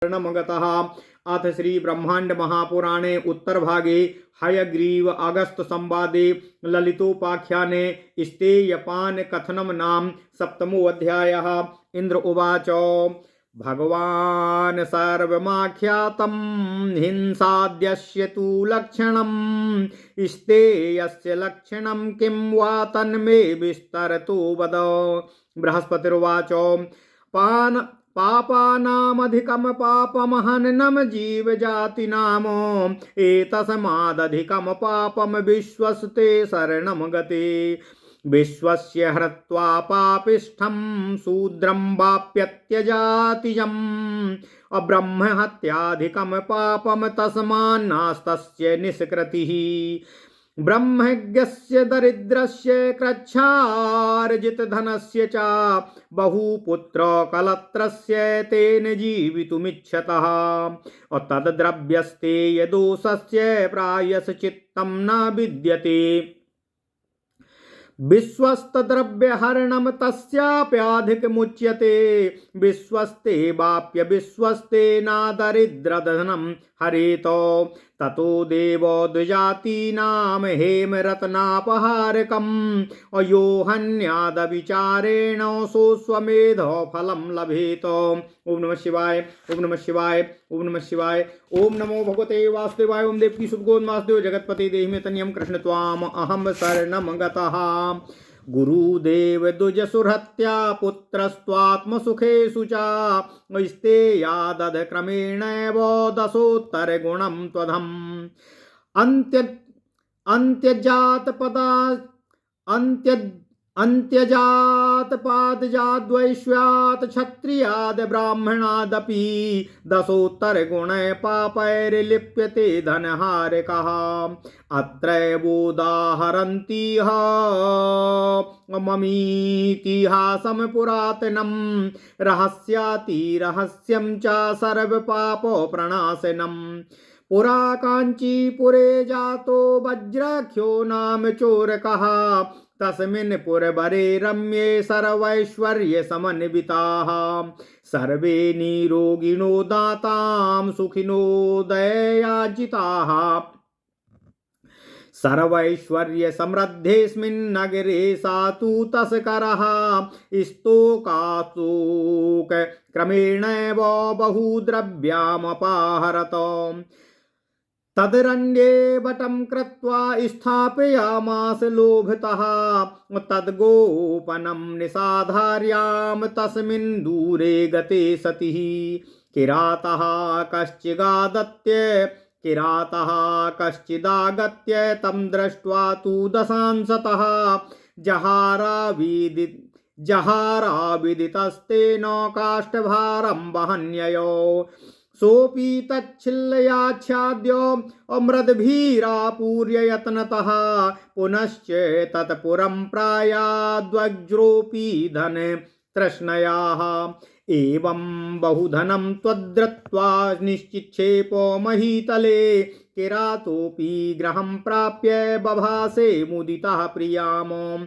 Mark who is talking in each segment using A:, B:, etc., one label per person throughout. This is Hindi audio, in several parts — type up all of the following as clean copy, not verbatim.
A: शरणमगतः। अथ श्री ब्रह्मांड महापुराणे उत्तरभागे हयग्रीव अगस्त संवादे ललितोपाख्याने स्तेयपान कथनम नाम सप्तमोऽध्यायः। इंद्र उवाच भगवान् सर्वमाख्यातं हिंसाद्यस्य तु लक्षणं स्तेयस्य लक्षणं किं वा तन्मे विस्तरतो वद। बृहस्पतिरुवाच पापानामधिकं पापमहननं जीवजातिनाम एतस्मादधिकं पापं विश्वस्ते शरणं गते। विश्वस्य हृत्वा पापिष्ठं शूद्रं वाप्यत्यजातिजम् अब्रह्महत्याधिकं पापं तस्मान्नास्तस्य निष्कृतिः। ब्रह्मज्ञस्य दरिद्रस्य कृच्छार्जितधनस्य च बहुपुत्रकलत्रस्य तेन जीवितुमिच्छतः तद्द्रव्यस्ते यदोषस्य प्रायश्चित्तं न विद्यते। विश्वस्तद्रव्यहरणं तस्याप्यधिकमुच्यते। विश्वस्ते वाप्य विश्वस्ते न दरिद्रधनं हरेत ततो देवो द्विजातीनां हेमरत्नापहारकम् अयो हन्यादविचारेण सोऽश्वमेध फलं लभेत। ओम नमः शिवाय, ओम नमः शिवाय, ओम नमः शिवाय। ओम नमो भगवते वासुदेवाय। ओम देवकी सुभगोन् वासुदेव जगत्पते देहि मे तन्यं कृष्ण त्वाम अहं शरणं गतः। गुरुदेव दुजसुहत्या पुत्रस्त्वात्मसुखेषु च स्तेयादध क्रमेणैव दशोत्तरगुणं त्वधम् अन्त्यजातपादजाद्वैश्यात् क्षत्रियाद् ब्राह्मणादपि दशोत्तरगुणै पापैर्लिप्यते धनहारकः। अत्रैवोदाहरन्तीह ममीतिहासं पुरातनं रहस्यातिरहस्यं च सर्वपापप्रणाशनम्। पुरा काञ्चीपुरे जातो वज्राख्यो नाम चोरकः तस्मिन् पुरवरे रम्ये सर्वैश्वर्यसमन्विताः सर्वे निरोगिणो दातां सुखिनो दयाजिताः। सर्वैश्वर्यसमृद्धेऽस्मिन् नगरे सा तु तस्करः स्तोकास्तोक क्रमेणैव बहुद्रव्यामपाहरत। तदरण्ये वटं कृत्वा स्थापयामास लोभतः तद्गोपनं निसाधार्यां तस्मिन् दूरे गते सतिः। किरातः कश्चिदागत्य तं दृष्ट्वा तु दशांशतः जहाराविदितस्तेन काष्ठभारं वहन्ययो। सोऽपि तच्छिल्लयाच्छाद्य अमृतभीरापूर्य यत्नतः पुनश्च तत्पुरं प्रायाद्वज्रोऽपि धन तृष्णयाः। एवं बहुधनं त्वद्रत्वा निश्चिक्षेपो महीतले किरातोऽपि गृहं प्राप्य बभासे मुदितः प्रियाम्।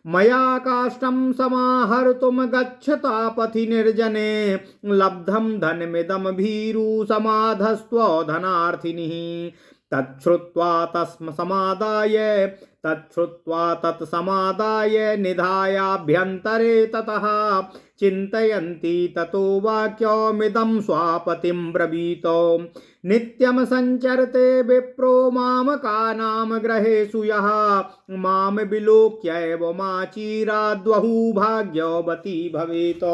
A: मया काष्ठं समाहर्तुं गच्छता पथि निर्जने लब्धं धनमिदं भीरु समाधस्त्व धनार्थिनिः। तच्छ्रुत्वा तत्समादाय निधायाभ्यन्तरे ततः चिन्तयन्ती ततो वाक्यमिदं स्वापतिं ब्रवीत। नित्यं संचरते विप्रो मामकानां गृहेषु यः मां विलोक्यैव माचीराद्वहु भाग्यवती भवेत्।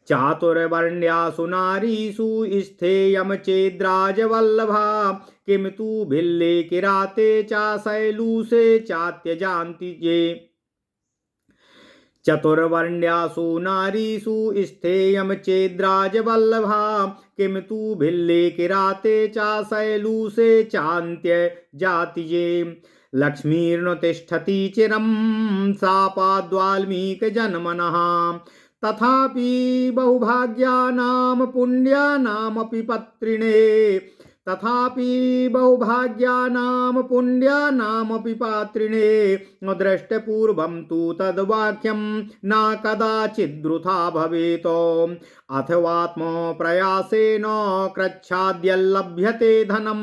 A: चातुर्वर्ण्यासु नारीषु स्थेयं चेद्राजवल्लभा किं तु भिल्ले किराते च शैलूषे चात्यजान्ति ये। चतुर्वर्ण्यासु नारीषु स्थेयं चेद्राजवल्लभा किं तु भिल्ले किराते च शैलूषे चान्त्यजाति ये। लक्ष्मीर्नुतिष्ठति चिरं शापाद्वाल्मीकजन्मनः तथापि बहुभाग्यानां पुण्यानामपि पत्रिणे तथापि बहुभाग्यानां पुण्यानामपि पात्रिणे दृष्टपूर्वं तु तद्वाक्यं न कदाचिद्वृथा भवेत्। अथवात्मप्रयासेन कृच्छाद्यल्लभ्यते धनं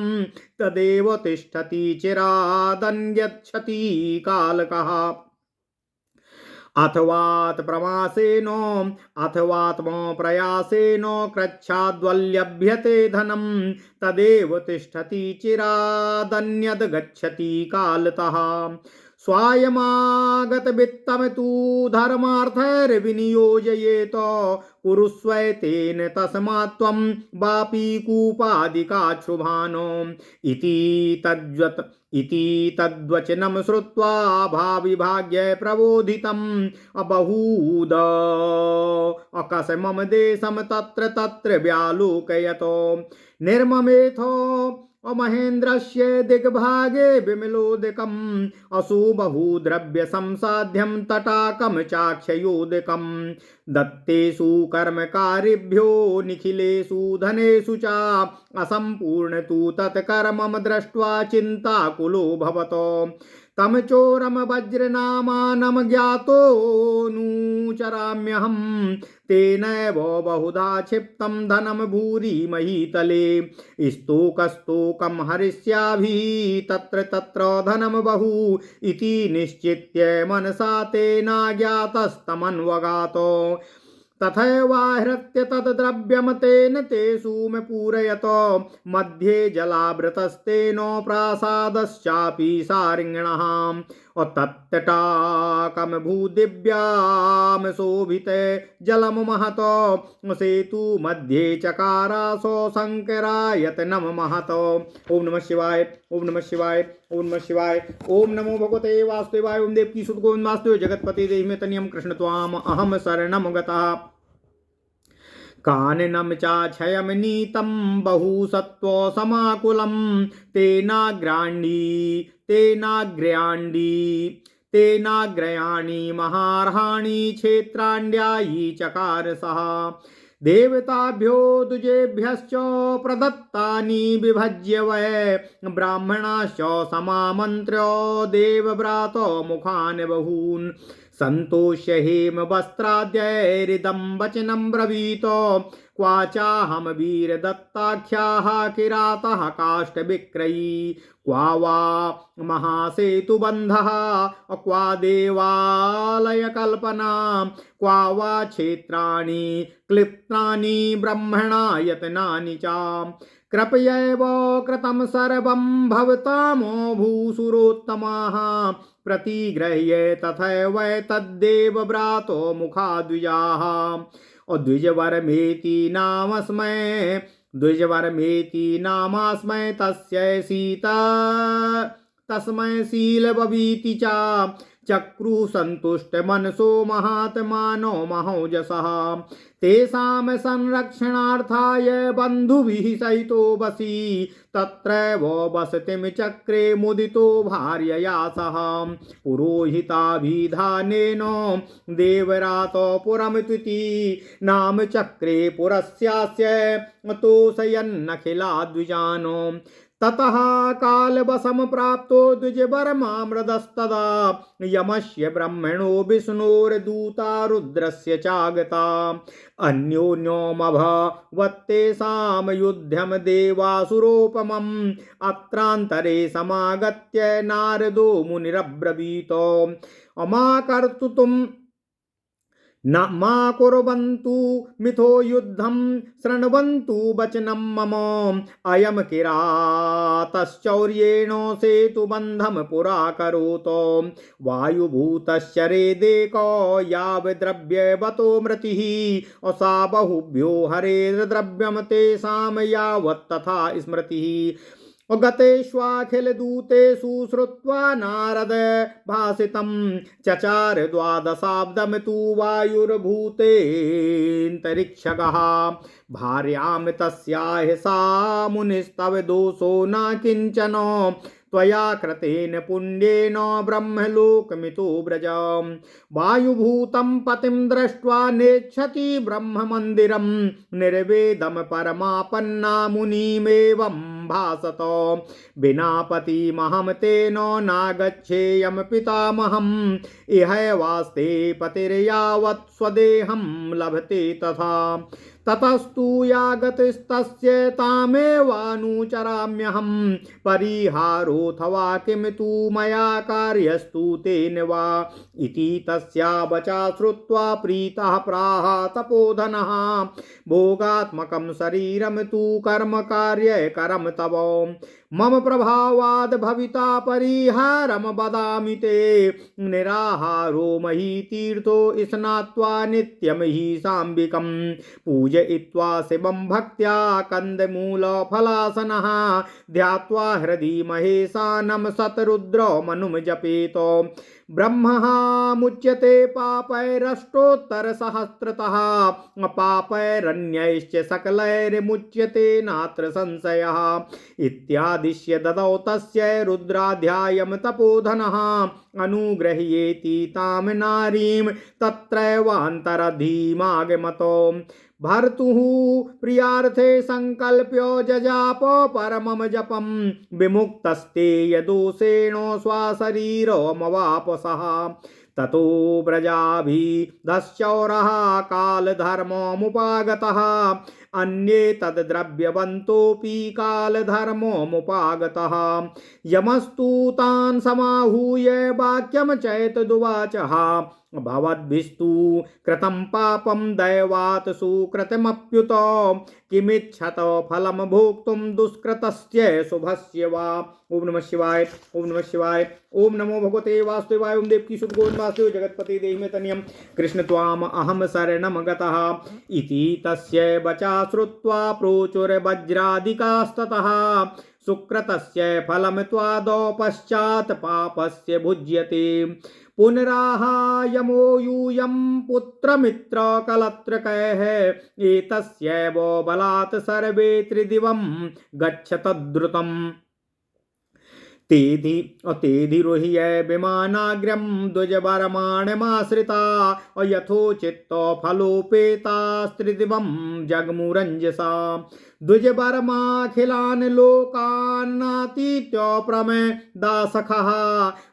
A: तदेव तिष्ठति चिरादन्यच्छति कालकः। अथवात्मप्रयासेन कृच्छाद्वल्लभ्यते धनं तदेव तिष्ठति चिरादन्यद् गच्छति कालतः। स्वायमागतवित्तं तु धर्मार्थैर्विनियोजयेत कुरुष्वैतेन तस्मात् त्वं वापि कूपादिकाच्छुभान् इति तद्वचनं श्रुत्वा भाविभाग्ये प्रबोधितम् अबहूद अकस्मम देशं तत्र तत्र व्यालोकयतो निर्ममेथो महेन्द्रस्य दिग्भागे विमलोदकम् अशुबहुद्रव्य संसाध्यं तटाकं चाक्षयोदकम् दत्तेषु कर्मकारिभ्यो निखिलेषु धनेषु च असम्पूर्ण तु तत्कर्मं दृष्ट्वा चिन्ताकुलो भवतो तम चोरम वज्रनामानं ज्ञातोऽनुचराम्यहं तेनैव बहुधा क्षिप्तं धनं भूरि महीतले स्तोकस्तोकं हरिष्याभिः तत्र तत्र धनं बहु इति निश्चित्य मनसा तेनाज्ञातस्तमन्वगातो तथैवाहृत्य तद्द्रव्यं तेन तेषु मे पूरयत मध्ये जलावृतस्तेन प्रासादश्चापि सारिङ्गणः तत्तटाकं भूदिव्यां शोभिते जलं महत सेतु मध्ये चकारासो शङ्करायतनं महत। ओम नमः शिवाय ओम नमः शिवाय ओम नमः शिवाय ओम नमो भगवते वासुदेवाय ओम देवकी सुत गोविंद वासुदेव जगतपति देहि तनियम कृष्ण त्वाम अहम शरणं गतः काननं चाक्षयं नीतं बहुसत्त्व समाकुलं तेनाग्रयाणि महार्हाणि क्षेत्राण्ड्यायि चकार सः देवताभ्यो दुजेभ्यश्च प्रदत्तानि विभज्य वै ब्राह्मणाश्च समामन्त्र्य देवव्रातो मुखान् बहून् सन्तोष्य हेम वस्त्राद्यैरिदं वचनं ब्रवीत क्वाचाहं वीरदत्ताख्याः किरातः काष्ठविक्रयी क्वा वा महासेतुबन्धः क्वा देवालयकल्पना क्वा वा क्षेत्राणि क्लिप्तानि ब्रह्मणा यत्नानि च कृपयैव कृतं सर्वं भवतामो भूसुरोत्तमाः प्रतिगृह्य तथैव तद्देव भ्रातो मुखाद्विजाः द्विजवरमेति नामास्मै तस्मै शीलभवीति च चक्रु सन्तुष्टमनसो महात्मानो महौजसः तेषां संरक्षणार्थाय बन्धुभिः सहितो वसी तत्रैव वसतिं चक्रे मुदितो भार्यया सह पुरोहिताभिधानेन देवरातो पुरमिति नाम चक्रे पुरस्यास्य तोषयन्नखिलाद्विजानो ततः कालवशं प्राप्तो द्विजवर्मामृतस्तदा यमस्य ब्रह्मणो विष्णोर्दूता रुद्रस्य चागता अन्योन्योमभवत्तेषां युद्धं देवासुरोपमम् अत्रान्तरे समागत्य नारदो मुनिरब्रवीत अमाकर्तुम् न मा कुर्वन्तु मिथो युद्धं शृण्वन्तु वचनं मम अयं किरातश्चौर्येण सेतुबन्धं पुरा करोत् वायुभूतश्चरेदेको यावद्द्रव्यवतो मृतिः असा बहुभ्यो हरेर्द्रव्यं तेषां यावत् तथा स्मृतिः गतेष्वाखिलदूतेषु श्रुत्वा नारद भासितं चचार द्वादशाब्दं तु वायुर्भूतेऽन्तरिक्षगः भार्यां तस्याः सा मुनिस्तव दोषो न किञ्चन त्वया कृतेन पुण्येन ब्रह्मलोकमितो व्रज वायुभूतं पतिं दृष्ट्वा नेच्छति ब्रह्ममन्दिरं निर्वेदं परमापन्ना मुनिमेवं सम्भासत विना पतिमहं तेनो नागच्छेयं पितामहम् इह वास्ते पतिर्यावत् स्वदेहं लभते तथा ततस्तु यागतस्तस्य तामेवानुचराम्यहं परिहारोऽथवा किं तु मया कार्यस्तु तेन वा इति तस्या वचा श्रुत्वा प्रीतः प्राह तपोधनः भोगात्मकं शरीरं तु कर्म कार्यकरं तव मम प्रभावाद् भविता परिहारं वदामि ते निराहारो मही तीर्थो स्नात्वा नित्यं हि साम्बिकं पूजयित्वा शिवं भक्त्या कन्दमूलफलासनः ध्यात्वा हृदि महेशानं शतरुद्रमनुं जपेत ब्रह्मः मुच्यते पापैरष्टोत्तरसहस्रतः पापैरन्यैश्च सकलैर्मुच्यते नात्र संशयः इत्यादिश्य ददौ तस्य रुद्राध्यायं तपोधनः अनुगृह्येति तां नारीं तत्रैवान्तरधीमागमतो भर्तुः प्रियार्थे संकल्प्यो जजाप परमं जपं विमुक्तस्ते यदोषेण स्वशरीरमवापसः ततो व्रजाभिधश्चौरः कालधर्ममुपागतः अन्ये तद्द्रव्यवन्तोऽपि कालधर्ममुपागतः यमस्तु तान् समाहूय वाक्यं चैतदुवाचः भवद्भिस्तु कृतं पापं दैवात् सुकृतमप्युत किमिच्छत फलं भोक्तुं दुष्कृतस्य शुभस्य वा। ओम नमः शिवाय, ओम नमः शिवाय, ओम नमो भगवते वासुदेवाय। ओम देवकी सुत गोविंद वासुदेव जगत्पति देहि मे तनयम् कृष्ण त्वाम अहम शरणं गतः इति तस्य वचा श्रुत्वा प्रोचुर्वज्रादिकास्ततः सुकृतस्य फलं त्वादौ पश्चात् पापस्य भुज्यते पुनराहायमो यूयं पुत्रमित्रकलत्रकैः एतस्यैव बलात् सर्वे त्रिदिवं गच्छतद्रुतम् तेधिरोह्य विमानाग्र्यं द्विजवरमाणमाश्रिता यथोचित्त फलोपेतास्त्रिदिवं जगमुरञ्जसा द्विजवर्माखिलान् लोकान्नातीत्य प्रमेदासखः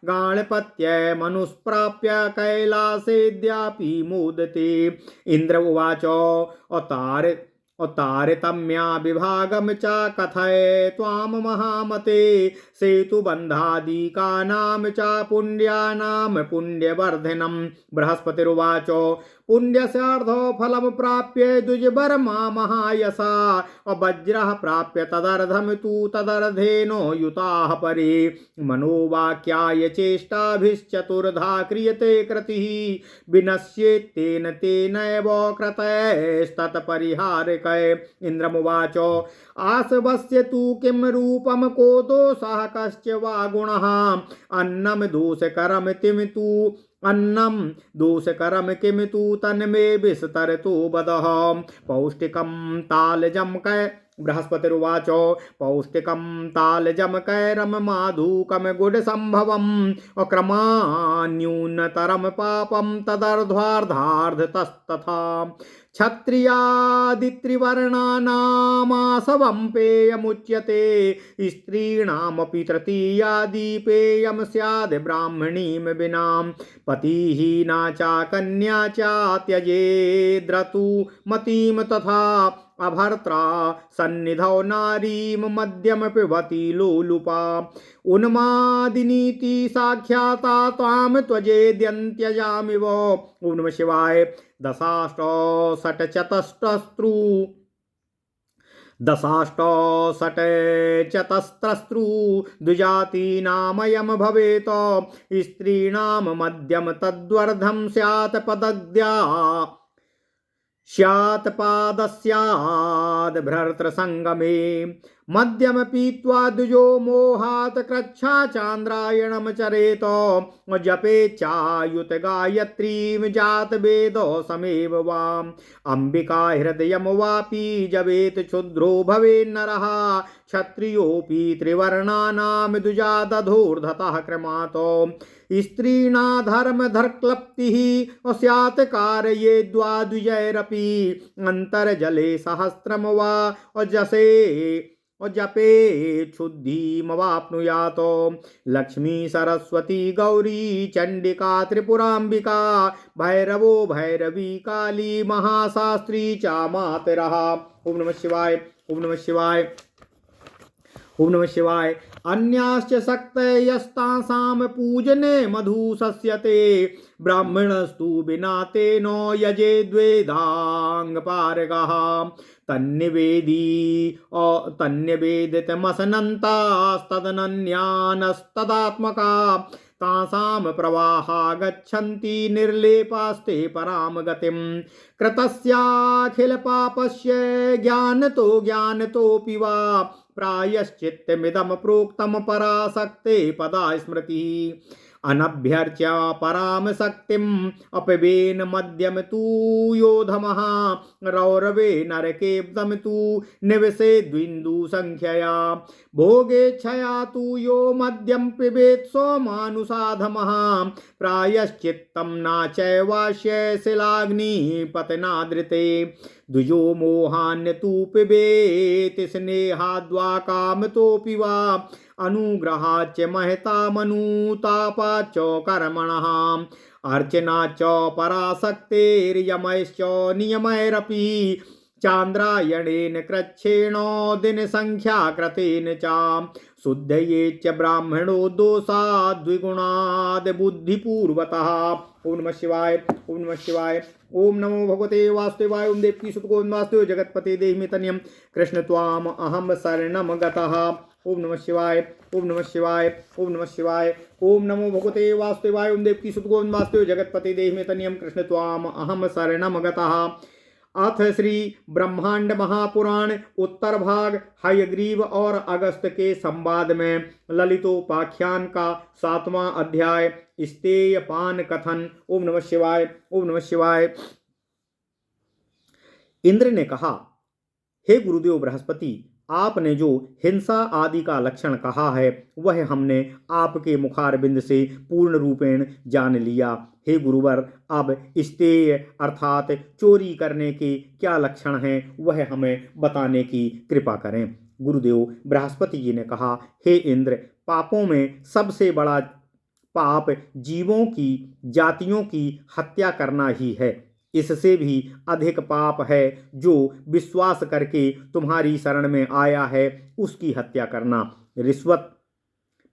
A: गाणपत्य मनुष्प्राप्य कैलासेऽद्यापि मोदते। इन्द्र उवाच तारतम्या विभागं च कथय त्वां महामते सेतुबन्धादिकानां च पुण्यानां पुण्यवर्धनम्। बृहस्पतिरुवाच पुण्यस्यार्धफलं प्राप्य द्विजवर्मा महायशा वज्रः प्राप्य तदर्धं तु तदर्धेन युताः परे मनोवाक्याय चेष्टाभिश्चतुर्धा क्रियते कृतिः विनश्येत्तेन तेनैव कृतैस्तत्परिहारकै। इंद्रमुवाच आसवस्य तु किं रूपं को दोषः कश्च वा गुणः अन्नं दोषकरं किं तु तन्मे विस्तरतु वदः पौष्टिकं तालजं कै। बृहस्पतिरुवाच पौष्टिकं तालजं कैरं माधुकं गुडसंभवम् अक्रमान्यूनतरं पापं तदर्ध्वार्धार्धतस्तथा क्षत्रियादित्रिवर्णानामासवं पेयमुच्यते स्त्रीणामपि तृतीयादि पेयं स्याद् ब्राह्मणीं विना पतिहीना च कन्या च त्यजेद्रतु मतीं तथा अभर्त्रा सन्निधौ नारीं मध्यम पिबति लोलुपा उन्मादिनीति साख्याता तां त्वजेद्यन्त्यजामि वो। ओम नमः शिवाय। दशाष्टोषट्चतस्त्रु द्विजातीनामयं भवेत् स्त्रीणां मध्यम तद्वर्धं स्यात् पदग्ध्या स्यात् पादस्याद् भर्तृसंगमे मध्यम पीत्वा द्विजो मोहात् क्रच्छा चान्द्रायणं चरेत जपेच्छायुत गायत्रीं जात वेदो समेव वाम अंबिका हृदयं वापि जपेत क्षुद्रो भवेन्नरः क्षत्रियोऽपि त्रिवर्णानां द्विजा दधोर्धतः क्रमातो स्त्रीणा धर्मधर्क्लप्तिः स्यात् कारयेद्वा द्विजैरपि अन्तर्जले सहस्रं वा अजसे और जपे शुद्धिमवाप्नुयात्। लक्ष्मी सरस्वती गौरी चंडिका त्रिपुरांबिका भैरवो भैरवी काली महाशास्त्री चा मातरः। ओम नमः शिवाय। ओम नमः शिवाय। ओम नमः शिवाय। अन्याश्च शक्तयस्तासां पूजने मधु सस्यते ब्राह्मणस्तु विना तेन यजे द्वेदांग पारगः। तन्निवेदितमसनन्तास्तदनन्यानस्तदात्मका तासां प्रवाहा गच्छन्ति निर्लेपास्ते पराम गतिं। कृतस्याखिलपापस्य ज्ञानतोऽपि वा प्रायश्चित्तमिदं प्रोक्तं परासक्ते पदा स्मृतिः। अनभ्यर्च्य पराम शक्तिम् अपवेन मध्यम तु योधमः रौरवे नरकेब्दम तु निवसे द्विन्दु संख्यया। भोगेच्छया तु यो मध्यम पिबेत् सोमानुसाधमः प्रायश्चित्तं न चैवास्य शिलाग्नि पतनादृते। द्विजो मोहान्य तु पिबेत् स्नेहाद्वा कामतोऽपि वा अनुग्रहाच्च महतामनुतापाच्च कर्मणः। अर्चना च पराशक्तेर्यमैश्च नियमैरपि चान्द्रायणेन कृच्छेण दिनसंख्याकृतेन च। शुद्धये च ब्राह्मणो दोषाद् द्विगुणाद् बुद्धिपूर्वतः। ओम नमः शिवाय। ओम नमः शिवाय। ओम नमो भगवते वासुदेवाय। ओम देवकी सुत गोविंद वासुदेव जगतपते देहि तनियम कृष्ण त्वाम अहम शरणम गतः। ओम नमः शिवाय। ओम नमः शिवाय। ओम नमः शिवाय। ओम नमो भगवते वासुदेवाय। ओम देवकी सुत गोविंद वासुदेव जगतपते देहि तनियम कृष्ण त्वाम अहम शरणम गतः। अथ श्री ब्रह्मांड महापुराण उत्तर भाग हयग्रीव और अगस्त के संवाद में ललितोपाख्यान का 7वां अध्याय स्तेय पान कथन। ओम नमः शिवाय। ओम नमः शिवाय। इंद्र ने कहा, हे गुरुदेव बृहस्पति, आपने जो हिंसा आदि का लक्षण कहा है वह हमने आपके मुखारबिंद से पूर्ण रूपेण जान लिया। हे गुरुवर, अब स्तेय अर्थात चोरी करने के क्या लक्षण हैं वह हमें बताने की कृपा करें। गुरुदेव बृहस्पति जी ने कहा, हे इंद्र, पापों में सबसे बड़ा पाप जीवों की जातियों की हत्या करना ही है। इससे भी अधिक पाप है जो विश्वास करके तुम्हारी शरण में आया है उसकी हत्या करना।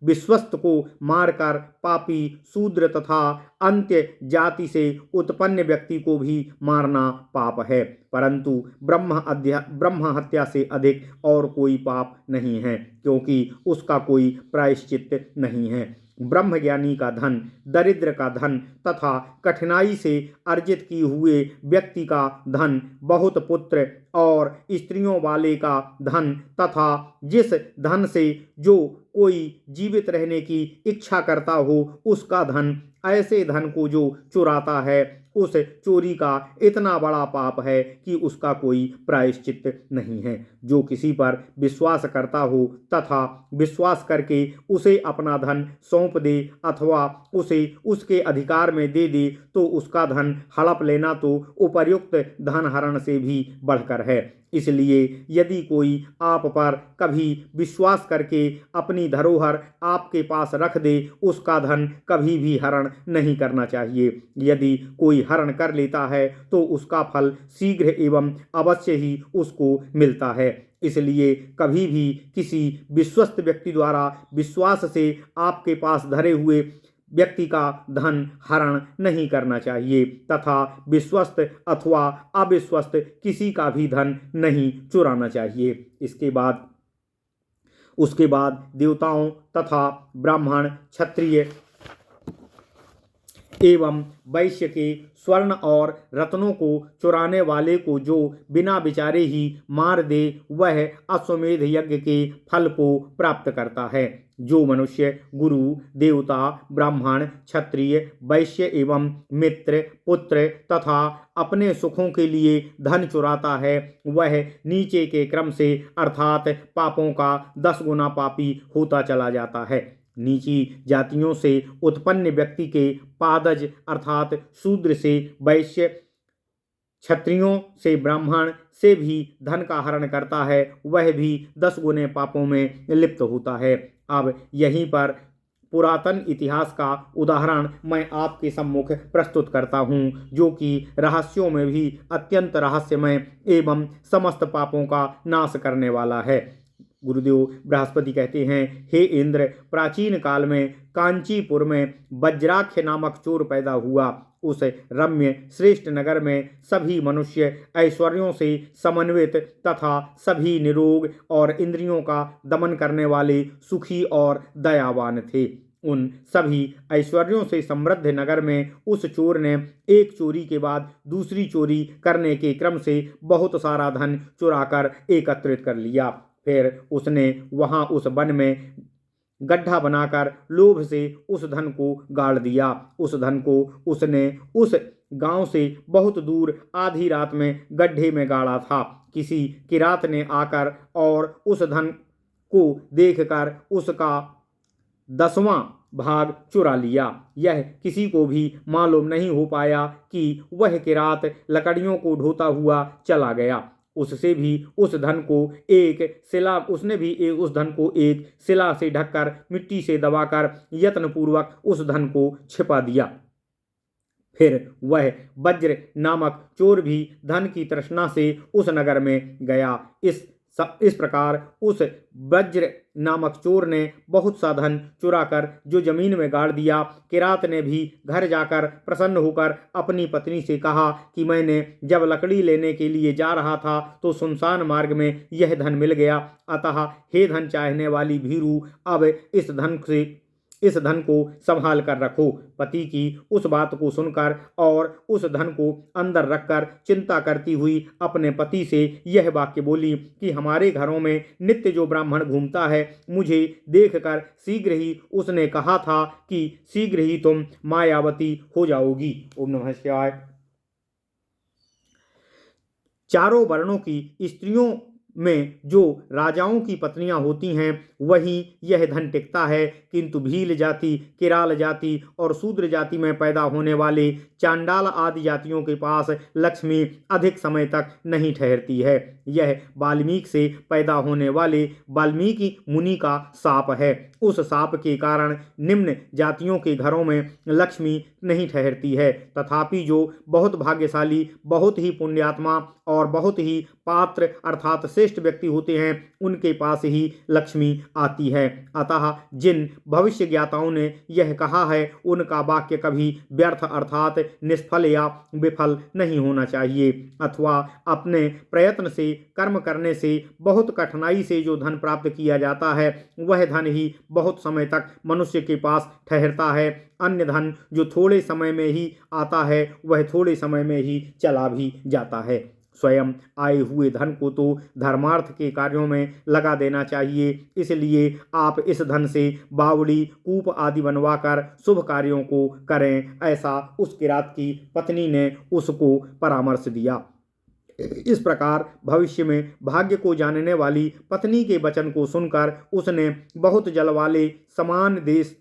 A: विश्वस्त को मारकर पापी शूद्र तथा अंत्य जाति से उत्पन्न व्यक्ति को भी मारना पाप है, परंतु ब्रह्म हत्या से अधिक और कोई पाप नहीं है, क्योंकि उसका कोई प्रायश्चित नहीं है। ब्रह्मज्ञानी का धन, दरिद्र का धन तथा कठिनाई से अर्जित किए हुए व्यक्ति का धन, बहुत पुत्र और स्त्रियों वाले का धन तथा जिस धन से जो कोई जीवित रहने की इच्छा करता हो उसका धन, ऐसे धन को जो चुराता है उस चोरी का इतना बड़ा पाप है कि उसका कोई प्रायश्चित नहीं है। जो किसी पर विश्वास करता हो तथा विश्वास करके उसे अपना धन सौंप दे अथवा उसे उसके अधिकार में दे दे तो उसका धन हड़प लेना तो उपर्युक्त धन हरण से भी बढ़कर है। इसलिए यदि कोई आप पर कभी विश्वास करके अपनी धरोहर आपके पास रख दे उसका धन कभी भी हरण नहीं करना चाहिए। यदि कोई हरण कर लेता है तो उसका फल शीघ्र एवं अवश्य ही उसको मिलता है। इसलिए कभी भी किसी विश्वस्त व्यक्ति द्वारा विश्वास से आपके पास धरे हुए व्यक्ति का धन हरण नहीं करना चाहिए तथा विश्वस्त अथवा अविश्वस्त किसी का भी धन नहीं चुराना चाहिए। उसके बाद देवताओं तथा ब्राह्मण, क्षत्रिय एवं वैश्य के स्वर्ण और रत्नों को चुराने वाले को जो बिना विचारे ही मार दे वह अश्वमेध यज्ञ के फल को प्राप्त करता है। जो मनुष्य गुरु, देवता, ब्राह्मण, क्षत्रिय, वैश्य एवं मित्र, पुत्र तथा अपने सुखों के लिए धन चुराता है वह नीचे के क्रम से अर्थात पापों का 10 गुना पापी होता चला जाता है। नीची जातियों से उत्पन्न व्यक्ति के पादज अर्थात शूद्र से वैश्य, क्षत्रियों से ब्राह्मण, से भी धन का हरण करता है वह भी 10 गुने पापों में लिप्त होता है। अब यहीं पर पुरातन इतिहास का उदाहरण मैं आपके सम्मुख प्रस्तुत करता हूँ, जो कि रहस्यों में भी अत्यंत रहस्यमय एवं समस्त पापों का नाश करने वाला है। गुरुदेव बृहस्पति कहते हैं, हे इंद्र, प्राचीन काल में कांचीपुर में वज्राक्ष नामक चोर पैदा हुआ। उस रम्य श्रेष्ठ नगर में सभी मनुष्य ऐश्वर्यों से समन्वित तथा सभी निरोग और इंद्रियों का दमन करने वाले सुखी और दयावान थे। उन सभी ऐश्वर्यों से समृद्ध नगर में उस चोर ने एक चोरी के बाद दूसरी चोरी करने के क्रम से बहुत सारा धन चुराकर एकत्रित कर लिया। फिर उसने वहां उस वन में गड्ढा बनाकर लोभ से उस धन को गाड़ दिया। उस धन को उसने उस गांव से बहुत दूर आधी रात में गड्ढे में गाड़ा था। किसी किरात ने आकर और उस धन को देखकर उसका 10वां भाग चुरा लिया। यह किसी को भी मालूम नहीं हो पाया कि वह किरात लकड़ियों को ढोता हुआ चला गया। उसने भी उस धन को एक शिला से ढककर मिट्टी से दबाकर यत्नपूर्वक उस धन को छिपा दिया। फिर वह वज्र नामक चोर भी धन की तृष्णा से उस नगर में गया। इस प्रकार उस वज्र नामक चोर ने बहुत सा धन चुराकर जो जमीन में गाड़ दिया। किरात ने भी घर जाकर प्रसन्न होकर अपनी पत्नी से कहा कि मैंने जब लकड़ी लेने के लिए जा रहा था तो सुनसान मार्ग में यह धन मिल गया। अतः हे धन चाहने वाली भीरू, अब इस धन को संभाल कर रखो। पति की उस बात को सुनकर और उस धन को अंदर रखकर चिंता करती हुई अपने पति से यह वाक्य बोली कि हमारे घरों में नित्य जो ब्राह्मण घूमता है, मुझे देखकर शीघ्र ही उसने कहा था कि शीघ्र ही तुम मायावती हो जाओगी। ओम नमः शिवाय। चारों वर्णों की स्त्रियों में जो राजाओं की पत्नियां होती हैं वहीं यह धन टिकता है, किंतु भील जाति, किराल जाति और शूद्र जाति में पैदा होने वाले चांडाल आदि जातियों के पास लक्ष्मी अधिक समय तक नहीं ठहरती है। यह वाल्मीकि से पैदा होने वाले वाल्मीकि मुनि का शाप है। उस शाप के कारण निम्न जातियों के घरों में लक्ष्मी नहीं ठहरती है। तथापि जो बहुत भाग्यशाली, बहुत ही पुण्यात्मा और बहुत ही पात्र अर्थात श्रेष्ठ व्यक्ति होते हैं उनके पास ही लक्ष्मी आती है। अतः जिन भविष्य ज्ञाताओं ने यह कहा है उनका वाक्य कभी व्यर्थ अर्थात निष्फल या विफल नहीं होना चाहिए। अथवा अपने प्रयत्न से कर्म करने से बहुत कठिनाई से जो धन प्राप्त किया जाता है वह धन ही बहुत समय तक मनुष्य के पास ठहरता है। अन्य धन जो थोड़े समय में ही आता है वह थोड़े समय में ही चला भी जाता है। स्वयं आए हुए धन को तो धर्मार्थ के कार्यों में लगा देना चाहिए। इसलिए आप इस धन से बावड़ी, कूप आदि बनवाकर शुभ कार्यों को करें, ऐसा उस किरात की पत्नी ने उसको परामर्श दिया। इस प्रकार भविष्य में भाग्य को जानने वाली पत्नी के वचन को सुनकर उसने बहुत जल वाले समान देश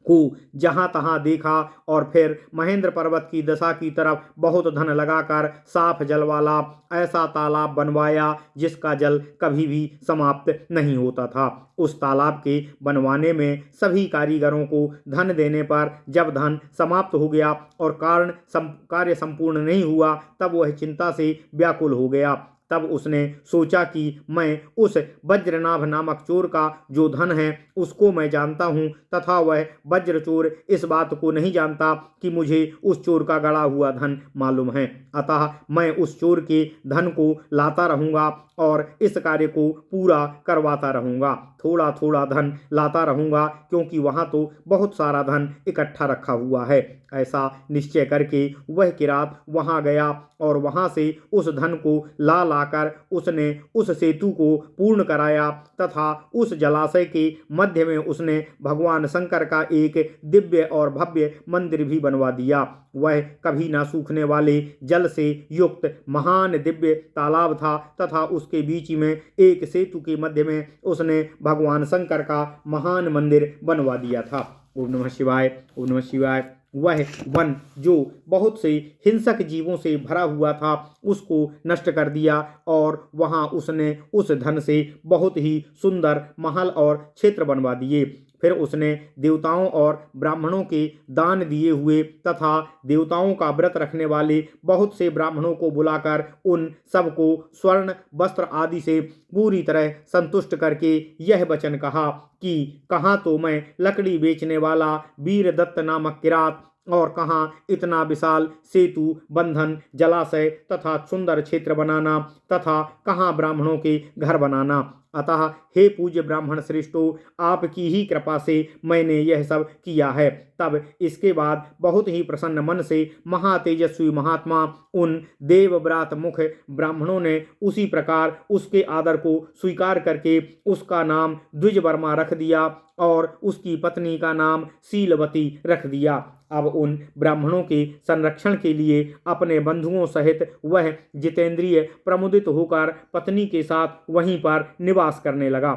A: को जहां तहां देखा और फिर महेंद्र पर्वत की दशा की तरफ बहुत धन लगाकर साफ जल वाला ऐसा तालाब बनवाया जिसका जल कभी भी समाप्त नहीं होता था। उस तालाब के बनवाने में सभी कारीगरों को धन देने पर जब धन समाप्त हो गया और कार्य संपूर्ण नहीं हुआ तब वह चिंता से व्याकुल हो गया। तब उसने सोचा कि मैं उस वज्रनाभ नामक चोर का जो धन है उसको मैं जानता हूँ तथा वह वज्र चोर इस बात को नहीं जानता कि मुझे उस चोर का गड़ा हुआ धन मालूम है। अतः मैं उस चोर के धन को लाता रहूँगा और इस कार्य को पूरा करवाता रहूँगा। थोड़ा थोड़ा धन लाता रहूँगा क्योंकि वहाँ तो बहुत सारा धन इकट्ठा रखा हुआ है। ऐसा निश्चय करके वह किरात वहाँ गया और वहाँ से उस धन को लाकर उसने उस सेतु को पूर्ण कराया तथा उस जलाशय के मध्य में उसने भगवान शंकर का एक दिव्य और भव्य मंदिर भी बनवा दिया। वह कभी न सूखने वाले जल से युक्त महान दिव्य तालाब था तथा उसके बीच में एक सेतु के मध्य में उसने भगवान शंकर का महान मंदिर बनवा दिया था। ओम नमः शिवाय, ओम नमः शिवाय। वह वन जो बहुत से हिंसक जीवों से भरा हुआ था उसको नष्ट कर दिया और वहां उसने उस धन से बहुत ही सुंदर महल और क्षेत्र बनवा दिए। फिर उसने देवताओं और ब्राह्मणों के दान दिए हुए तथा देवताओं का व्रत रखने वाले बहुत से ब्राह्मणों को बुलाकर उन सबको स्वर्ण वस्त्र आदि से पूरी तरह संतुष्ट करके यह वचन कहा कि कहाँ तो मैं लकड़ी बेचने वाला वीरदत्त नामक किरात और कहाँ इतना विशाल सेतु बंधन जलाशय तथा सुंदर क्षेत्र बनाना तथा कहाँ ब्राह्मणों के घर बनाना। अतः हे पूज्य ब्राह्मण श्रेष्ठो, आपकी ही कृपा से मैंने यह सब किया है। तब इसके बाद बहुत ही प्रसन्न मन से महातेजस्वी महात्मा उन देवव्रात मुख ब्राह्मणों ने उसी प्रकार उसके आदर को स्वीकार करके उसका नाम द्विजवर्मा रख दिया और उसकी पत्नी का नाम शीलवती रख दिया। अब उन ब्राह्मणों के संरक्षण के लिए अपने बंधुओं सहित वह जितेंद्रिय प्रमुदित होकर पत्नी के साथ वहीं पर निवास करने लगा।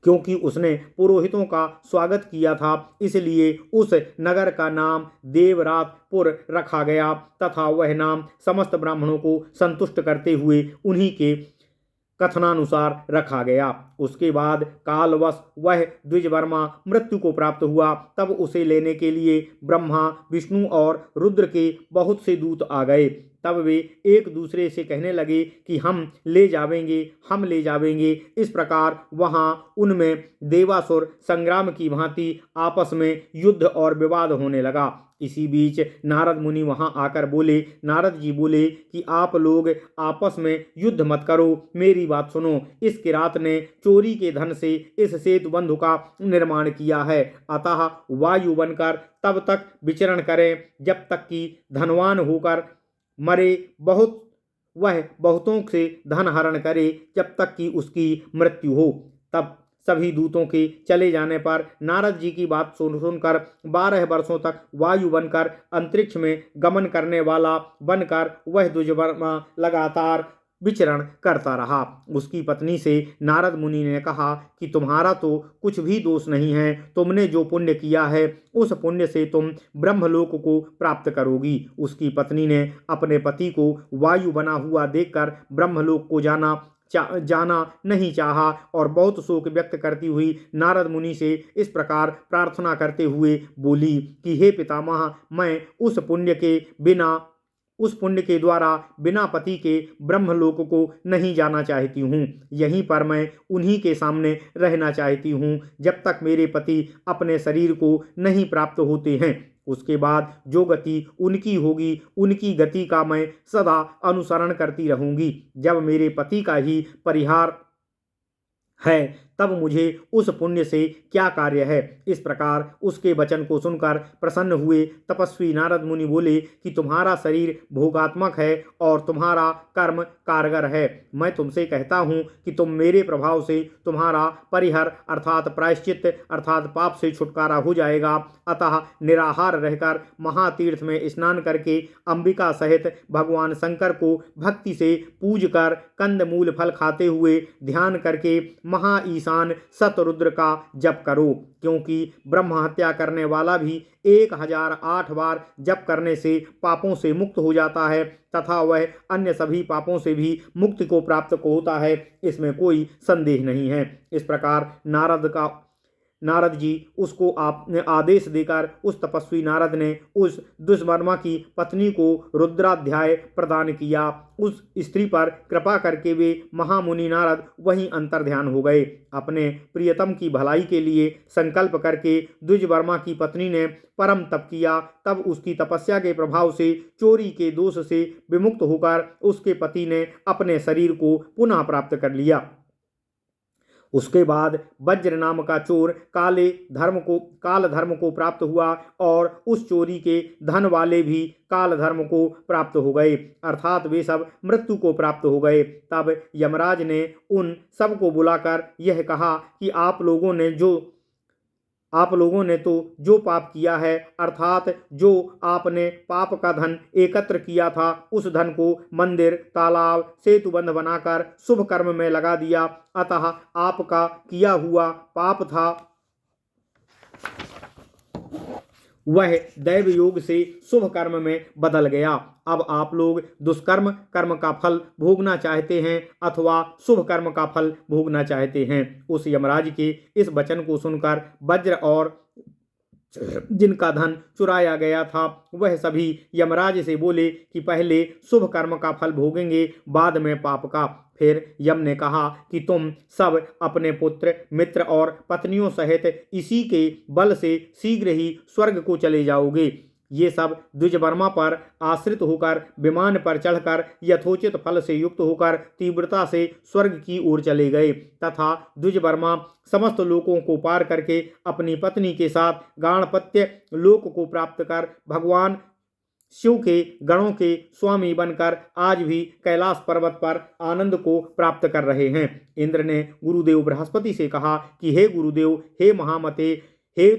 A: क्योंकि उसने पुरोहितों का स्वागत किया था इसलिए उस नगर का नाम देवरातपुर रखा गया तथा वह नाम समस्त ब्राह्मणों को संतुष्ट करते हुए उन्हीं के कथनानुसार रखा गया। उसके बाद कालवश वह द्विजवर्मा मृत्यु को प्राप्त हुआ। तब उसे लेने के लिए ब्रह्मा विष्णु और रुद्र के बहुत से दूत आ गए। तब वे एक दूसरे से कहने लगे कि हम ले जावेंगे। इस प्रकार वहां उनमें देवासुर संग्राम की भांति आपस में युद्ध और विवाद होने लगा। इसी बीच नारद मुनि वहां आकर बोले, नारद जी बोले कि आप लोग आपस में युद्ध मत करो, मेरी बात सुनो। इस किरात ने चोरी के धन से इस सेतु बंधु का निर्माण किया है, अतः वायु बनकर तब तक विचरण करें जब तक कि धनवान होकर मरे, वह बहुतों से धन हरण करे जब तक कि उसकी मृत्यु हो। तब सभी दूतों के चले जाने पर नारद जी की बात सुनकर 12 वर्षों तक वायु बनकर अंतरिक्ष में गमन करने वाला बनकर वह द्विजवर्मा लगातार विचरण करता रहा। उसकी पत्नी से नारद मुनि ने कहा कि तुम्हारा तो कुछ भी दोष नहीं है, तुमने जो पुण्य किया है उस पुण्य से तुम ब्रह्मलोक को प्राप्त करोगी। उसकी पत्नी ने अपने पति को वायु बना हुआ देखकर ब्रह्मलोक को जाना नहीं चाहा और बहुत शोक व्यक्त करती हुई नारद मुनि से इस प्रकार प्रार्थना करते हुए बोली कि हे पितामह, मैं उस पुण्य के द्वारा बिना पति के ब्रह्मलोक को नहीं जाना चाहती हूँ। यहीं पर मैं उन्हीं के सामने रहना चाहती हूँ जब तक मेरे पति अपने शरीर को नहीं प्राप्त होते हैं। उसके बाद जो गति उनकी होगी उनकी गति का मैं सदा अनुसरण करती रहूंगी। जब मेरे पति का ही परिहार है तब मुझे उस पुण्य से क्या कार्य है। इस प्रकार उसके वचन को सुनकर प्रसन्न हुए तपस्वी नारद मुनि बोले कि तुम्हारा शरीर भोगात्मक है और तुम्हारा कर्म कारगर है। मैं तुमसे कहता हूँ कि तुम मेरे प्रभाव से तुम्हारा परिहर अर्थात प्रायश्चित अर्थात पाप से छुटकारा हो जाएगा। अतः निराहार रहकर महातीर्थ में स्नान करके अंबिका सहित भगवान शंकर को भक्ति से पूज कर कंदमूल फल खाते हुए ध्यान करके महाईशान सतरुद्र का जप करो, क्योंकि ब्रह्म हत्या करने वाला भी 1008 बार जप करने से पापों से मुक्त हो जाता है तथा वह अन्य सभी पापों से भी मुक्ति को प्राप्त होता है, इसमें कोई संदेह नहीं है। इस प्रकार नारद जी उसको आपने आदेश देकर उस तपस्वी नारद ने उस दुष्वर्मा की पत्नी को रुद्राध्याय प्रदान किया। उस स्त्री पर कृपा करके वे महामुनि नारद वहीं अंतर्ध्यान हो गए। अपने प्रियतम की भलाई के लिए संकल्प करके द्विजवर्मा की पत्नी ने परम तप किया। तब उसकी तपस्या के प्रभाव से चोरी के दोष से विमुक्त होकर उसके पति ने अपने शरीर को पुनः प्राप्त कर लिया। उसके बाद वज्र नाम का चोर काल धर्म को प्राप्त हुआ और उस चोरी के धन वाले भी काल धर्म को प्राप्त हो गए, अर्थात वे सब मृत्यु को प्राप्त हो गए। तब यमराज ने उन सब को बुलाकर यह कहा कि आप लोगों ने तो जो पाप किया है, अर्थात जो आपने पाप का धन एकत्र किया था उस धन को मंदिर तालाब सेतुबंध बनाकर शुभ कर्म में लगा दिया, अतः आपका किया हुआ पाप था वह दैव योग से शुभ कर्म में बदल गया। अब आप लोग दुष्कर्म कर्म का फल भोगना चाहते हैं अथवा शुभ कर्म का फल भोगना चाहते हैं। उस यमराज के इस वचन को सुनकर वज्र और जिनका धन चुराया गया था वह सभी यमराज से बोले कि पहले शुभ कर्म का फल भोगेंगे, बाद में पाप का। फिर यम ने कहा कि तुम सब अपने पुत्र मित्र और पत्नियों सहित इसी के बल से शीघ्र ही स्वर्ग को चले जाओगे। ये सब द्विजवर्मा पर आश्रित होकर विमान पर चढ़कर यथोचित फल से युक्त होकर तीव्रता से स्वर्ग की ओर चले गए तथा द्विजवर्मा समस्त लोकों को पार करके अपनी पत्नी के साथ गाणपत्य लोक को प्राप्त कर भगवान शिव के गणों के स्वामी बनकर आज भी कैलाश पर्वत पर आनंद को प्राप्त कर रहे हैं। इंद्र ने गुरुदेव बृहस्पति से कहा कि हे गुरुदेव, हे महामते, हे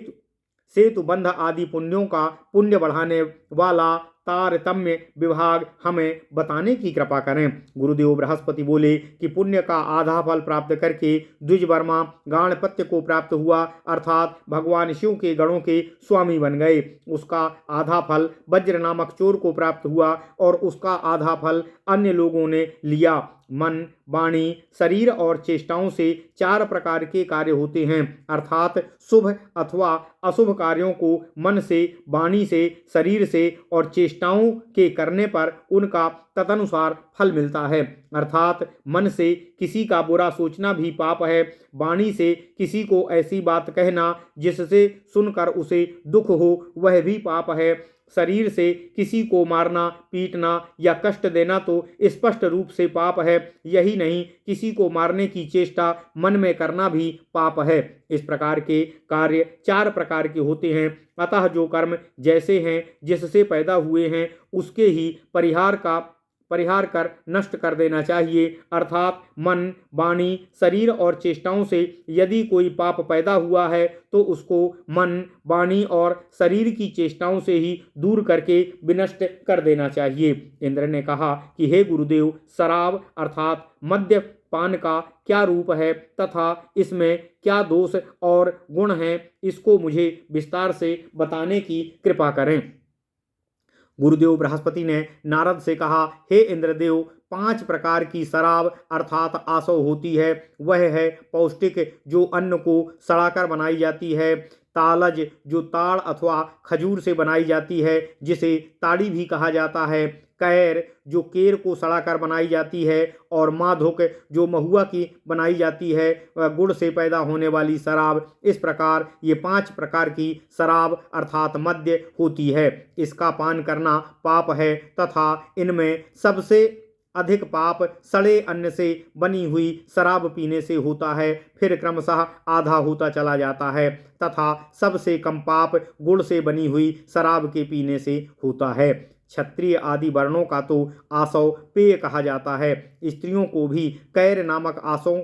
A: सेतु बंध आदि पुण्यों का पुण्य बढ़ाने वाला तारतम्य विभाग हमें बताने की कृपा करें। गुरुदेव बृहस्पति बोले कि पुण्य का आधा फल प्राप्त करके द्विजवर्मा गाणपत्य को प्राप्त हुआ, अर्थात भगवान शिव के गणों के स्वामी बन गए। उसका आधा फल वज्र नामक चोर को प्राप्त हुआ और उसका आधा फल अन्य लोगों ने लिया। मन, वाणी, शरीर और चेष्टाओं से 4 प्रकार के कार्य होते हैं, अर्थात शुभ अथवा अशुभ कार्यों को मन से, वाणी से, शरीर से और चेष्टाओं के करने पर उनका तदनुसार फल मिलता है। अर्थात मन से किसी का बुरा सोचना भी पाप है, वाणी से किसी को ऐसी बात कहना जिससे सुनकर उसे दुख हो वह भी पाप है, शरीर से किसी को मारना, पीटना या कष्ट देना तो स्पष्ट रूप से पाप है। यही नहीं, किसी को मारने की चेष्टा मन में करना भी पाप है। इस प्रकार के कार्य 4 प्रकार के होते हैं। अतः जो कर्म जैसे हैं, जिससे पैदा हुए हैं, उसके ही परिहार कर नष्ट कर देना चाहिए। अर्थात मन, वाणी, शरीर और चेष्टाओं से यदि कोई पाप पैदा हुआ है तो उसको मन, वाणी और शरीर की चेष्टाओं से ही दूर करके विनष्ट कर देना चाहिए। इंद्र ने कहा कि हे गुरुदेव, शराब अर्थात मद्य पान का क्या रूप है तथा इसमें क्या दोष और गुण हैं, इसको मुझे विस्तार से बताने की कृपा करें। गुरुदेव बृहस्पति ने नारद से कहा, हे इंद्रदेव, 5 प्रकार की शराब अर्थात आसव होती है। वह है पौष्टिक, जो अन्न को सड़ाकर बनाई जाती है, तालज, जो ताड़ अथवा खजूर से बनाई जाती है जिसे ताड़ी भी कहा जाता है, कैर, जो केर को सड़ाकर बनाई जाती है, और माधुक, जो महुआ की बनाई जाती है, वह गुड़ से पैदा होने वाली शराब। इस प्रकार ये 5 प्रकार की शराब अर्थात मद्य होती है। इसका पान करना पाप है तथा इनमें सबसे अधिक पाप सड़े अन्न से बनी हुई शराब पीने से होता है, फिर क्रमशः आधा होता चला जाता है तथा सबसे कम पाप गुड़ से बनी हुई शराब के पीने से होता है। क्षत्रिय आदि वर्णों का तो आसव पेय कहा जाता है। स्त्रियों को भी कैर नामक आसव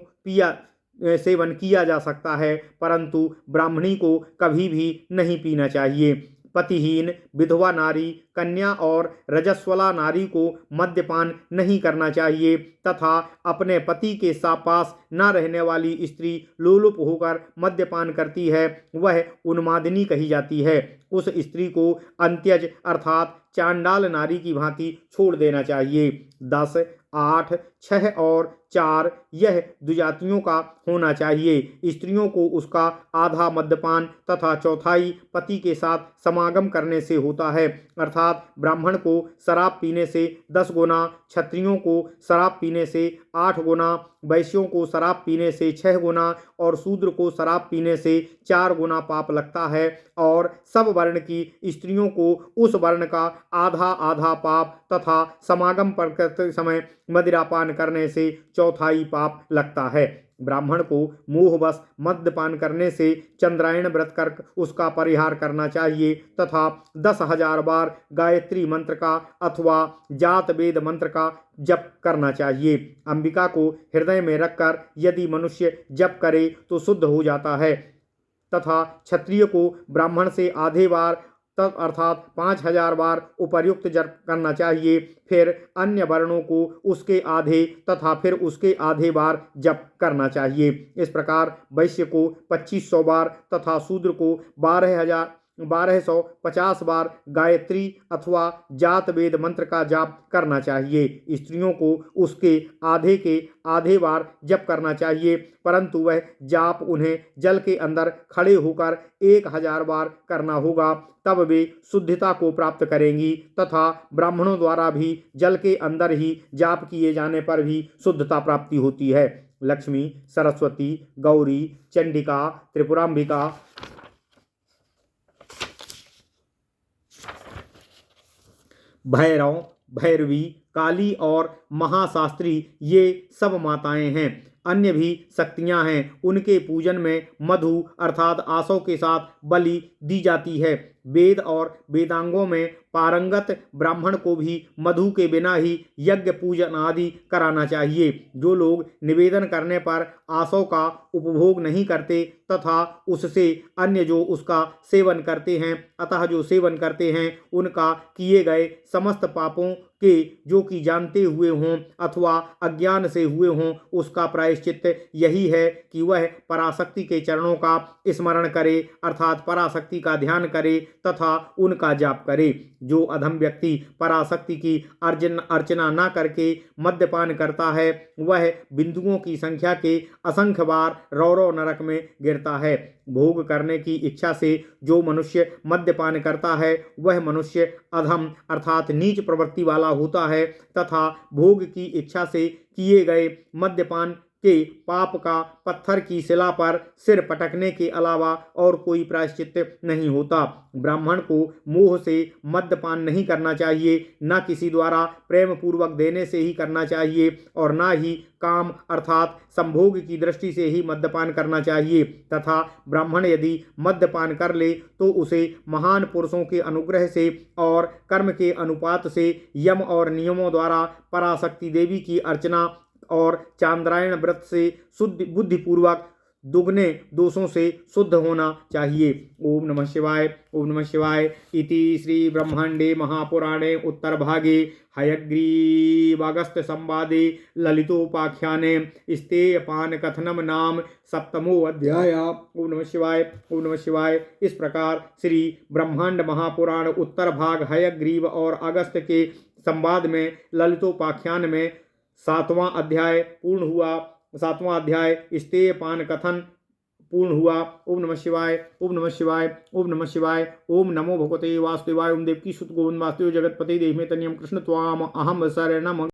A: सेवन किया जा सकता है, परंतु ब्राह्मणी को कभी भी नहीं पीना चाहिए। पतिहीन, विधवा नारी, कन्या और रजस्वला नारी को मद्यपान नहीं करना चाहिए तथा अपने पति के पास न रहने वाली स्त्री लोलुप होकर मद्यपान करती है, वह उन्मादिनी कही जाती है। उस स्त्री को अंत्यज अर्थात चांडाल नारी की भांति छोड़ देना चाहिए। 10, 8, 6 और 4 यह द्विजातियों का होना चाहिए। स्त्रियों को उसका आधा मद्यपान तथा चौथाई पति के साथ समागम करने से होता है, अर्थात ब्राह्मण को शराब पीने से 10 गुना, क्षत्रियों को शराब पीने से 8 गुना, वैश्यों को शराब पीने से 6 गुना और शूद्र को शराब पीने से 4 गुना पाप लगता है, और सब वर्ण की स्त्रियों को उस वर्ण का आधा आधा पाप तथा समागम पर करते समय मदिरापान करने से चौथाई पाप लगता है। ब्राह्मण को मोहवश मद्यपान करने से चंद्रायण व्रत कर उसका परिहार करना चाहिए तथा 10,000 बार गायत्री मंत्र का अथवा जात वेद मंत्र का जप करना चाहिए। अंबिका को हृदय में रखकर यदि मनुष्य जप करे तो शुद्ध हो जाता है तथा क्षत्रिय को ब्राह्मण से आधे बार तब अर्थात 5,000 बार उपर्युक्त जप करना चाहिए, फिर अन्य वर्णों को उसके आधे तथा फिर उसके आधे बार जप करना चाहिए। इस प्रकार वैश्य को 2,500 बार तथा शूद्र को 12,000 1250 बार गायत्री अथवा जात वेद मंत्र का जाप करना चाहिए। स्त्रियों को उसके आधे बार जप करना चाहिए, परंतु वह जाप उन्हें जल के अंदर खड़े होकर 1000 बार करना होगा, तब वे शुद्धता को प्राप्त करेंगी। तथा ब्राह्मणों द्वारा भी जल के अंदर ही जाप किए जाने पर भी शुद्धता प्राप्ति होती है। लक्ष्मी, सरस्वती, गौरी, चंडिका, त्रिपुरांबिका, भैरव, भैरवी, काली और महाशास्त्री ये सब माताएं हैं। अन्य भी शक्तियां हैं। उनके पूजन में मधु अर्थात आसों के साथ बलि दी जाती है। वेद और वेदांगों में पारंगत ब्राह्मण को भी मधु के बिना ही यज्ञ पूजन आदि कराना चाहिए। जो लोग निवेदन करने पर आसों का उपभोग नहीं करते तथा उससे अन्य जो उसका सेवन करते हैं, अतः जो सेवन करते हैं उनका किए गए समस्त पापों के जो कि जानते हुए हों अथवा अज्ञान से हुए हों, उसका प्रायश्चित यही है कि वह पराशक्ति के चरणों का स्मरण करे अर्थात पराशक्ति का ध्यान करे तथा उनका जाप करे। जो अधम व्यक्ति पराशक्ति की अर्चना न करके मद्यपान करता है, वह बिंदुओं की संख्या के असंख्य बार रौरव नरक में गिरता है। भोग करने की इच्छा से जो मनुष्य मद्यपान करता है, वह मनुष्य अधम अर्थात नीच प्रवृत्ति वाला होता है तथा भोग की इच्छा से किए गए मद्यपान के पाप का पत्थर की शिला पर सिर पटकने के अलावा और कोई प्रायश्चित नहीं होता। ब्राह्मण को मोह से मद्यपान नहीं करना चाहिए, न किसी द्वारा प्रेम पूर्वक देने से ही करना चाहिए और न ही काम अर्थात संभोग की दृष्टि से ही मद्यपान करना चाहिए। तथा ब्राह्मण यदि मद्यपान कर ले तो उसे महान पुरुषों के अनुग्रह से और कर्म के अनुपात से यम और नियमों द्वारा पराशक्ति देवी की अर्चना और चांद्रायण व्रत से शुद्ध बुद्धिपूर्वक दुगने दोषों से शुद्ध होना चाहिए। ओम नमः शिवाय। ओम नमः शिवाय। इति श्री ब्रह्मांडे महापुराणे उत्तरभागे हयग्रीवागस्त्य संवादे ललितोपाख्याने स्तेयपान कथनम नाम 7वां अध्याय। ओम नमः शिवाय। ओम नमः शिवाय। इस प्रकार श्री ब्रह्मांड महापुराण उत्तर भाग हयग्रीव और अगस्त्य के संवाद में ललितोपाख्यान में 7वां अध्याय पूर्ण हुआ। 7वां अध्याय स्तेयपान कथन पूर्ण हुआ। ओम नमः शिवाय। ओम नमः शिवाय। ओम नमः शिवाय। ओम नमो भगवते वासुदेवाय। ओम देवकी सुत गोविंद वासुदेव जगतपति देव में तनियम कृष्ण त्वाम अहम शरणम